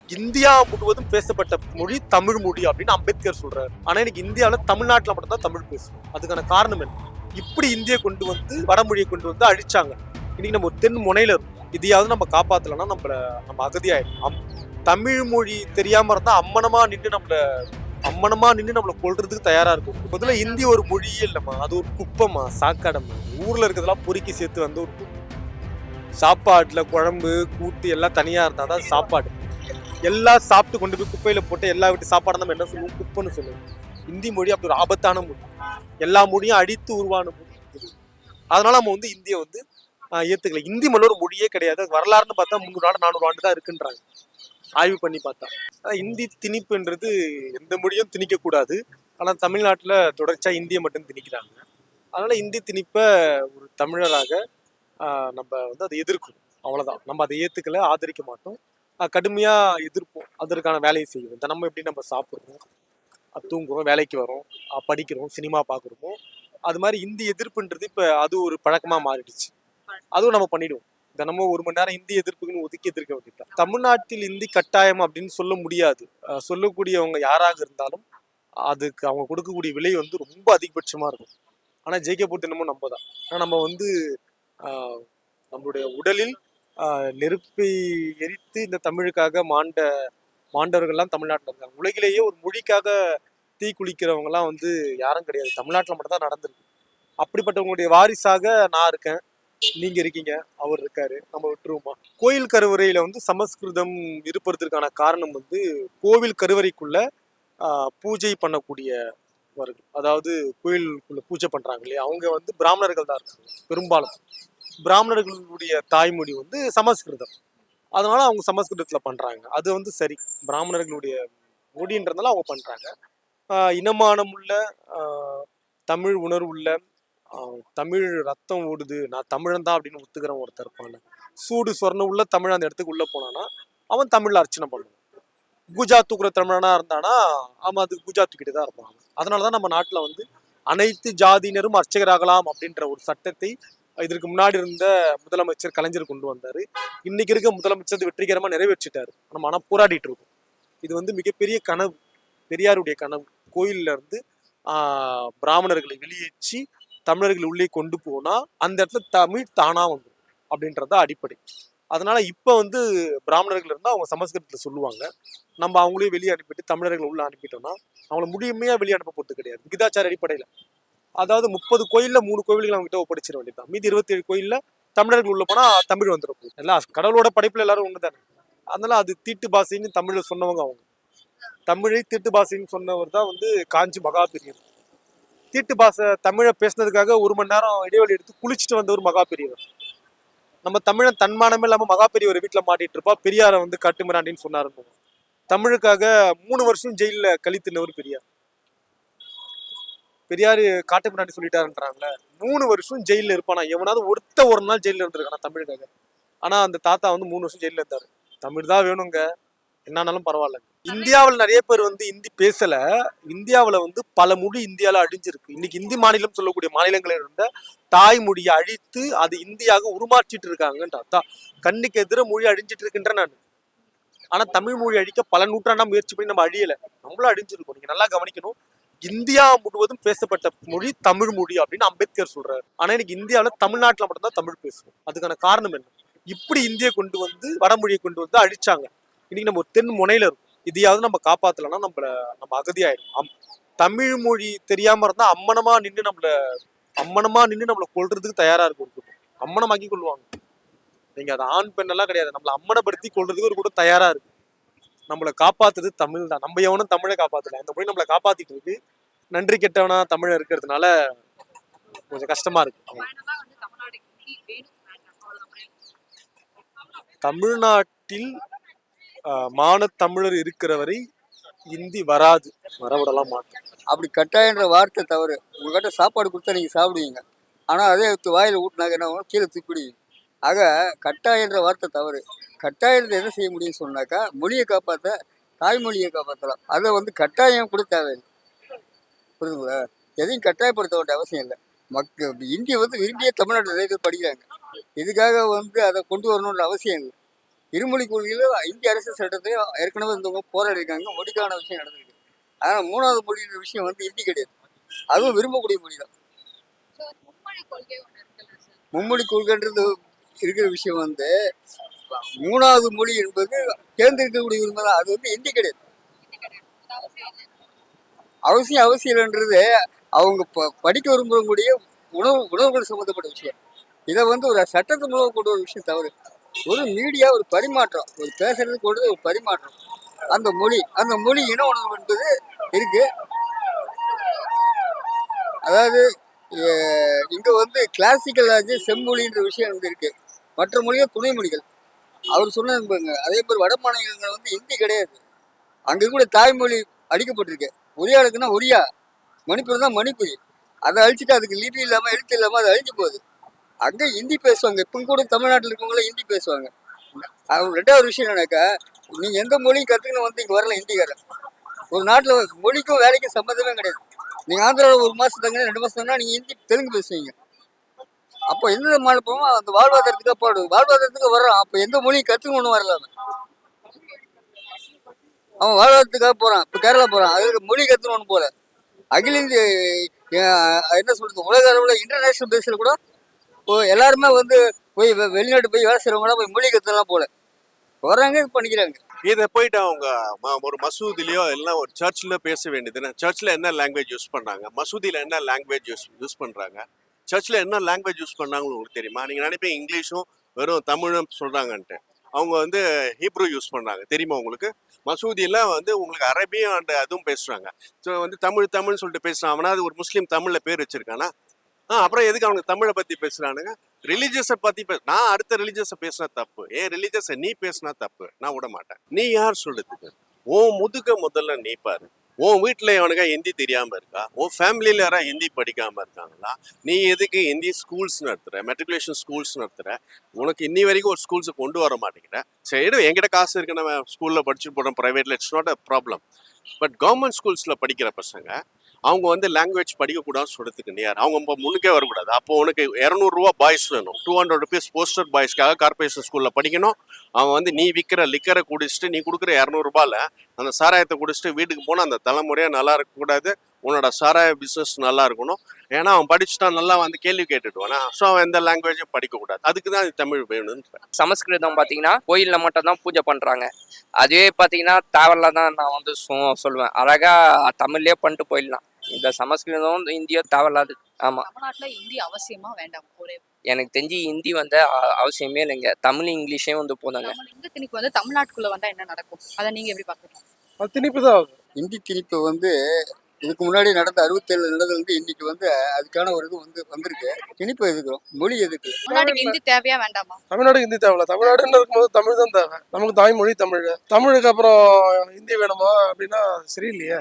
India முழுவதும் பேசப்பட்ட மொழி தமிழ் மொழி அப்படின்னு அம்பேத்கர் சொல்றாரு. ஆனா இன்னைக்கு இந்தியாவில் தமிழ்நாட்டில் மட்டும்தான் தமிழ் பேசுவோம். அதுக்கான காரணம் என்ன? இப்படி இந்தியை கொண்டு வந்து வடமொழியை கொண்டு வந்து அழிச்சாங்க. இன்னைக்கு நம்ம ஒரு தென் முனையில இருக்கும். இதையாவது நம்ம காப்பாத்தலன்னா நம்ம அகதியாயிடும். தமிழ் மொழி தெரியாம இருந்தா அம்மனமா நின்று நம்மளை கொல்றதுக்கு தயாரா இருக்கும். முதல்ல இந்தி ஒரு மொழியே இல்லைம்மா, அது ஒரு குப்பமா, சாக்காடமா. ஊர்ல இருக்கிறதெல்லாம் பொறுக்கி சேர்த்து வந்து ஒரு சாப்பாட்டுல குழம்பு கூட்டு எல்லாம் தனியா இருந்தா தான் சாப்பாடு. எல்லாம் சாப்பிட்டு கொண்டு போய் குப்பையில போட்டு எல்லா வீட்டு சாப்பாடு நம்ம என்ன சொல்லுவோம்? குப்பைன்னு சொல்லுவோம். இந்தி மொழி அப்படி ஒரு ஆபத்தான மொழி. எல்லா மொழியும் அடித்து உருவான மொழி. அதனால நம்ம வந்து இந்தியை வந்து ஏத்துக்கல. இந்தி மொழி ஒரு மொழியே கிடையாது. வரலாறுன்னு பார்த்தா 300 ஆண்டு 400 ஆண்டு தான் இருக்குன்றாங்க. ஆய்வு பண்ணி பார்த்தா இந்தி திணிப்புன்றது எந்த மொழியும் திணிக்க கூடாது. ஆனா தமிழ்நாட்டுல தொடர்ச்சியா இந்தியை மட்டும் திணிக்கிறாங்க. அதனால இந்தி திணிப்பை ஒரு தமிழராக நம்ம வந்து அதை எதிர்க்கணும். அவ்வளவுதான். நம்ம அதை ஏத்துக்கல, ஆதரிக்க மாட்டோம், கடுமையா எதிர்ப்போம். அதற்கான வேலையை செய்வோம். தினமும் எப்படி நம்ம சாப்பிட்றோம், தூங்குறோம், வேலைக்கு வரோம், படிக்கிறோம், சினிமா பார்க்குறோமோ அது மாதிரி இந்தி எதிர்ப்புன்றது இப்போ அது ஒரு பழக்கமா மாறிடுச்சு. அதுவும் நம்ம பண்ணிடுவோம். தினமும் 1 மணி நேரம் இந்தி எதிர்ப்புக்குன்னு ஒதுக்கி எதிர்க்க வேண்டியது. தமிழ்நாட்டில் இந்தி கட்டாயம் அப்படின்னு சொல்ல முடியாது. சொல்லக்கூடியவங்க யாராக இருந்தாலும் அதுக்கு அவங்க கொடுக்கக்கூடிய விலை வந்து ரொம்ப அதிகபட்சமா இருக்கும். ஆனா ஜெயிக்க போட்டு என்னமோ நம்ம தான். ஆனா நம்ம வந்து நம்மளுடைய உடலில் நெருப்பை எரித்து இந்த தமிழுக்காக மாண்டவர்கள்லாம் தமிழ்நாட்டில் இருக்காங்க. உலகிலேயே ஒரு மொழிக்காக தீ குளிக்கிறவங்கலாம் வந்து யாரும் கிடையாது. தமிழ்நாட்டில் மட்டும் தான் நடந்திருக்கு. அப்படிப்பட்டவங்களுடைய வாரிசாக நான் இருக்கேன், நீங்க இருக்கீங்க, அவர் இருக்காரு. நம்ம விட்டுருவோமா? கோயில் கருவறையில வந்து சமஸ்கிருதம் இருப்பதற்கான காரணம் வந்து கோவில் கருவறைக்குள்ள பூஜை பண்ணக்கூடியவர்கள், அதாவது கோயிலுக்குள்ள பூஜை பண்றாங்க இல்லையா, அவங்க வந்து பிராமணர்கள் தான் இருக்காங்க. பெரும்பாலும் பிராமணர்களுடைய தாய்மொழி வந்து சமஸ்கிருதம். அதனால அவங்க சமஸ்கிருதத்துல பண்றாங்க. அது வந்து சரி, பிராமணர்களுடைய மொழின்றதுனால அவங்க பண்றாங்க. இனமானம் உள்ள தமிழ் உணர்வு உள்ள தமிழ் ரத்தம் ஓடுது, நான் தமிழன் தான் அப்படின்னு ஒத்துக்கிறவன் ஒருத்தர் இருப்பான். சூடு சொர்ணம் உள்ள தமிழ் அந்த இடத்துக்கு உள்ள போனானா அவன் தமிழ்ல அர்ச்சனை பண்ணுவான். பூஜா தூக்குற தமிழனா இருந்தானா அவன் அது பூஜா தூக்கிட்டு தான் இருப்பான். அதனாலதான் நம்ம நாட்டுல வந்து அனைத்து ஜாதியினரும் அர்ச்சகராகலாம் அப்படின்ற ஒரு சட்டத்தை இதற்கு முன்னாடி இருந்த முதலமைச்சர் கலைஞர் கொண்டு வந்தாரு. இன்னைக்கு இருக்க முதலமைச்சர் வெற்றிகரமா நிறைவேற்றிட்டாரு. நம்ம ஆனா போராடிட்டு இருக்கோம். இது வந்து மிகப்பெரிய கனவு, பெரியாருடைய கனவு. கோயில்ல இருந்து பிராமணர்களை வெளியேற்றி தமிழர்கள் உள்ளே கொண்டு போனா அந்த இடத்துல தமிழ் தானா வந்துடும் அப்படின்றத அடிப்படை. அதனால இப்ப வந்து பிராமணர்கள் இருந்தா அவங்க சமஸ்கிருதத்துல சொல்லுவாங்க. நம்ம அவங்களையும் வெளியே அனுப்பிட்டு தமிழர்கள் உள்ள அனுப்பிட்டோம்னா அவங்கள முழுமையா வெளியே அனுப்ப போறது கிடையாது. விகிதாச்சார அடிப்படையில, அதாவது 30 கோயில்ல 3 கோவில்கள் அவங்க கிட்ட ஒப்படைச்சிட வேண்டியதான். மீதி 27 கோயில்ல தமிழர்கள் உள்ள போனா தமிழ் வந்துடும். எல்லாம் கடவுளோட படைப்புல எல்லாரும் ஒண்ணுதானே. அதனால அது தீட்டு பாசைன்னு தமிழ்ல சொன்னவங்க அவங்க. தமிழை தீட்டு பாசைன்னு சொன்னவர் தான் வந்து காஞ்சி மகாபெரியவர். தீட்டு பாசை தமிழை பேசினதுக்காக 1 மணி நேரம் இடைவெளி எடுத்து குளிச்சுட்டு வந்தவர் மகாபெரியவர். நம்ம தமிழன் தன்மானமே இல்லாம மகாபெரியவர் வீட்டுல மாட்டிட்டு இருப்பா. பெரியாரை வந்து கட்டுமிராண்டின்னு சொன்னாருன்னு. தமிழுக்காக 3 வருஷம் ஜெயில கழித்துனவர் பெரியார். பெரியாரு காட்டுமிராண்டி சொல்லிட்டாருன்றாங்களே, 3 வருஷம் ஜெயில இருப்பானா? எவனாவது ஒரு நாள் ஜெயில இருந்திருக்கானா தமிழுக்காக? ஆனா அந்த தாத்தா வந்து 3 வருஷம் ஜெயில இருந்தாரு. தமிழ் தான் வேணுங்க, என்னானாலும் பரவாயில்ல. இந்தியாவில் நிறைய பேர் வந்து இந்தி பேசல. இந்தியாவில வந்து பல மொழி இந்தியாவில அழிஞ்சிருக்கு. இன்னைக்கு இந்தி மாநிலம் சொல்லக்கூடிய மாநிலங்களில் இருந்த தாய்மொழியை அழித்து அது இந்தியாக உருமாற்றிட்டு இருக்காங்கன்ற கண்ணுக்கு எதிர மொழி அழிஞ்சிட்டு இருக்குன்ற நான். ஆனா தமிழ் மொழி அழிக்க பல நூற்றாண்டா முயற்சி பண்ணி நம்ம அழியல, நம்மளும் அழிஞ்சிருக்கோம். நீங்க நல்லா கவனிக்கணும். இந்தியா முழுவதும் பேசப்பட்ட மொழி தமிழ் மொழி அப்படின்னு அம்பேத்கர் சொல்றாரு. ஆனா இன்னைக்கு இந்தியாவில தமிழ்நாட்டில் மட்டும்தான் தமிழ் பேசுவோம். அதுக்கான காரணம் என்ன? இப்படி இந்தியை கொண்டு வந்து வடமொழியை கொண்டு வந்து அழிச்சாங்க. இன்னைக்கு நம்ம ஒரு தென் முனையில இருக்கும். இதையாவது நம்ம காப்பாத்தலன்னா நம்ம அகதியாயிடும். தமிழ் மொழி தெரியாம இருந்தா அம்மனமா நின்று நம்மளை கொல்றதுக்கு தயாரா இருக்கும். அம்மனமாக்கி கொள்வாங்க. நீங்க அது ஆண் பெண் எல்லாம் கிடையாது, நம்மளை அம்மனப்படுத்தி கொள்றதுக்கு ஒரு கூட தயாரா இருக்கு. நம்மளை காப்பாத்துறது தமிழ் தான். நம்ம எவனும் தமிழை காப்பாத்தல, அந்த மொழி நம்மளை காப்பாத்திட்டு இருக்கு. நன்றி கெட்டவனா தமிழ் இருக்கிறதுனால கொஞ்சம் கஷ்டமா இருக்கு. தமிழ்நாட்டில் மானத்தமிழர் இருக்கிறவரை இந்தி வராது, வரவிடலாம் மாட்டோம். அப்படி கட்டாயன்ற வார்த்தை தவறு. உங்ககிட்ட சாப்பாடு கொடுத்தா நீங்கள் சாப்பிடுவீங்க, ஆனால் அதே வாயில் ஊட்டினாக்க என்ன கீழே துப்பிடுவீங்க. ஆக கட்டாயன்ற வார்த்தை தவறு. கட்டாயத்தை என்ன செய்ய முடியும்னு சொன்னாக்கா, மொழியை காப்பாற்ற தாய்மொழியை காப்பாற்றலாம். அதை வந்து கட்டாயம் கூட தேவையில்லை. புரியுதுங்களா? எதையும் கட்டாயப்படுத்த வேண்டிய அவசியம் இல்லை. இந்திய வந்து விரும்பிய தமிழ்நாட்டில் நிறைய பேர் படிக்கிறாங்க. இதுக்காக வந்து அதை கொண்டு வரணுன்ற அவசியம் இல்லை. இருமொழி கொள்கையில இந்திய அரசு சட்டத்தையும் ஏற்கனவே இந்த போராடி இருக்காங்க. மொழிக்கான விஷயம் நடந்திருக்கு. ஆனால் மூணாவது மொழின்ற விஷயம் வந்து ஹிந்தி கிடையாது. அதுவும் விரும்பக்கூடிய மொழி தான். மும்மொழி கொள்கைன்றது இருக்கிற விஷயம் வந்து மூணாவது மொழி என்பது தேர்ந்தெடுக்கக்கூடிய உரிமை தான். அது வந்து ஹிந்தி கிடையாது. அவசியம் இல்லைன்றது அவங்க படிக்க விரும்பக்கூடிய உணவுகள் சம்மந்தப்பட்ட விஷயம். இதை வந்து ஒரு சட்டத்து மூலம் கொண்டு ஒரு விஷயம் தவறு. ஒரு மீடியா ஒரு பரிமாற்றம், ஒரு பேசுறது கொண்டு ஒரு பரிமாற்றம். அந்த மொழி இன உணர்வு என்பது இருக்கு. அதாவது இங்க வந்து கிளாசிக்கல் செம்மொழின்ற விஷயம் வந்து இருக்கு. மற்ற மொழிகள் துணை மொழிகள். அவர் சொன்னாங்க. அதே மாதிரி வட மாநிலங்கள் வந்து ஹிந்தி கிடையாது. அங்க கூட தாய்மொழி அழிக்கப்பட்டிருக்கு. ஒரியாளுக்குன்னா ஒரியா, மணிப்பூர் தான் மணிப்புரி. அதை அழிச்சுட்டு அதுக்கு லிபி இல்லாம எழுத்து இல்லாம அது அழிஞ்சு போகுது. அங்க ஹிந்தி பேசுவாங்க. இப்ப கூட தமிழ்நாட்டில் இருக்கவங்களாம் ஹிந்தி பேசுவாங்க. ரெண்டாவது விஷயம் என்னன்னாக்கா, நீங்க எந்த மொழியும் கத்துக்கணும் வந்து இங்க வரல ஹிந்திக்காரன். ஒரு நாட்டுல மொழிக்கும் வேலைக்கும் சம்மந்தமே கிடையாது. நீங்க ஆந்திராவில் 1 மாசம் தங்க 2 மாசம் தங்கினா நீங்க ஹிந்தி தெலுங்கு பேசுவீங்க. அப்போ எந்த மாநிலமோ அந்த வாழ்வாதாரத்துக்காக போடுது. வாழ்வாதாரத்துக்கு வர்றான். அப்ப எந்த மொழியும் கத்துக்கணும் வரல. அவன் வாழ்வாதாரத்துக்காக போறான். இப்ப கேரளா போறான். அதுக்கு மொழி கத்துக்கணும்னு போல. அகில இந்திய என்ன சொல்றது, உலக அளவுல இன்டர்நேஷனல் பேஸ்ல கூட எல்லாருமே வந்து போய் வெளிநாட்டு போய் வேலை செய்யறவங்களாம் போய் மொழி கத்துலாம் போல வர்றாங்க, இது பண்ணிக்கிறாங்க. இதை போயிட்டு அவங்க ஒரு மசூதிலையோ எல்லாம் ஒரு சர்ச்சில் பேச வேண்டியதுன்னு. சர்ச்சில் என்ன லாங்குவேஜ் யூஸ் பண்ணுறாங்க, மசூதியில் என்ன லாங்குவேஜ் யூஸ் பண்ணுறாங்க, சர்ச்சில் என்ன லாங்குவேஜ் யூஸ் பண்ணாங்கன்னு உங்களுக்கு தெரியுமா? நீங்கள் நினைப்பீங்க இங்கிலீஷும் வெறும் தமிழும் சொல்கிறாங்கன்ட்டு. அவங்க வந்து ஹீப்ரு யூஸ் பண்ணுறாங்க, தெரியுமா உங்களுக்கு? மசூதியில் வந்து உங்களுக்கு அரபியும் அண்ட் அதுவும் பேசுகிறாங்க. ஸோ வந்து தமிழ்னு சொல்லிட்டு பேசுகிறான். அவனா அது ஒரு முஸ்லீம் தமிழில் பேர் வச்சிருக்கானா? அப்புறம் எதுக்கு அவனுக்கு தமிழை பற்றி பேசுகிறானுங்க? ரிலீஜியஸை பற்றி நான் அடுத்த ரிலீஜியஸை பேசினா தப்பு. ரிலீஜியஸை நீ பேசினா தப்பு, நான் விட மாட்டேன். நீ யார் சொல்றதுக்கு? உன் முதுக முதல்ல நீ பாரு. உன் வீட்டில் எவனுக்கா ஹிந்தி தெரியாமல் இருக்கா? உன் ஃபேமிலியில் யாரா ஹிந்தி படிக்காமல் இருக்காங்களா? நீ எதுக்கு ஹிந்தி ஸ்கூல்ஸ் நடத்துகிற, மெட்ரிகுலேஷன் ஸ்கூல்ஸ் நடத்துகிற? உனக்கு இன்னி வரைக்கும் ஒரு ஸ்கூல்ஸை கொண்டு வர மாட்டேங்கிற. சரி, என்கிட்ட காசு இருக்கு, நம்ம ஸ்கூலில் படிச்சுட்டு போகிறோம், ப்ரைவேட்டில், it's not a problem. But government ஸ்கூல்ஸில் படிக்கிற பசங்க அவங்க வந்து லாங்குவேஜ் படிக்கக்கூடாதுன்னு சொல்றதுக்கு யார்? அவங்க முன்னுக்கே வரக்கூடாது. அப்போ உனக்கு 200 ரூபா பாய்ஸ் வேணும், 200 ருபீஸ் போஸ்டர் பாய்ஸ்க்காக கார்பரேஷன் ஸ்கூலில் படிக்கணும். அவன் வந்து நீ விற்கிற லிக்கரை குடிச்சிட்டு, நீ கொடுக்குற 200 ரூபாயில் அந்த சாராயத்தை குடிச்சிட்டு வீட்டுக்கு போனால் அந்த தலைமுறையாக நல்லா இருக்கக்கூடாது. உன்னோட சாராய பிஸ்னஸ் நல்லா இருக்கணும். ஏன்னா அவன் படிச்சுட்டா நல்லா வந்து கேள்வி கேட்டுட்டுவானா. ஸோ அவன் எந்த லாங்குவேஜும் படிக்கக்கூடாது. அதுக்கு தான் இது தமிழ் வேணும்ன்ற. சமஸ்கிருதம் பார்த்தீங்கன்னா கோயிலில் மட்டும் தான் பூஜை பண்ணுறாங்க. அதுவே பார்த்தீங்கன்னா தேவையில்ல தான் நான் வந்து சொல்லுவேன். அழகாக தமிழ்லேயே பண்ணிட்டு போயிடலாம். இந்த சமஸ்கிருதம் இந்தியும் தேவையில்லாது. ஆமாம், தமிழ்நாட்டுல ஹிந்தி அவசியமா வேண்டாம்? ஒரே எனக்கு தெரிஞ்சு ஹிந்தி வந்து அவசியமே இல்லைங்க. தமிழ் இங்கிலீஷே வந்து போதாங்க. இந்த திணிப்பு வந்து தமிழ்நாட்டுக்குள்ள வந்தா என்ன நடக்கும்? அதை நீங்க எப்படி பாக்குறீங்க? அது திணிப்பு தான் ஆகும். இந்தி திணிப்பு வந்து இதுக்கு முன்னாடி நடந்த 67 நடந்தது வந்து இன்னைக்கு வந்து அதுக்கான ஒரு இது வந்து வந்திருக்கு. திணிப்பு எதுக்கும், மொழி எதுக்கு? தமிழ்நாட்டுக்கு ஹிந்தி தேவையா வேண்டாமா? தமிழ்நாடு ஹிந்தி தேவையில்ல. தமிழ்நாடுன்னு இருக்கும்போது தமிழ் தான் தேவை. நமக்கு தாய்மொழி தமிழ். தமிழுக்கு அப்புறம் ஹிந்தி வேணுமா அப்படின்னா சரியில்லையே.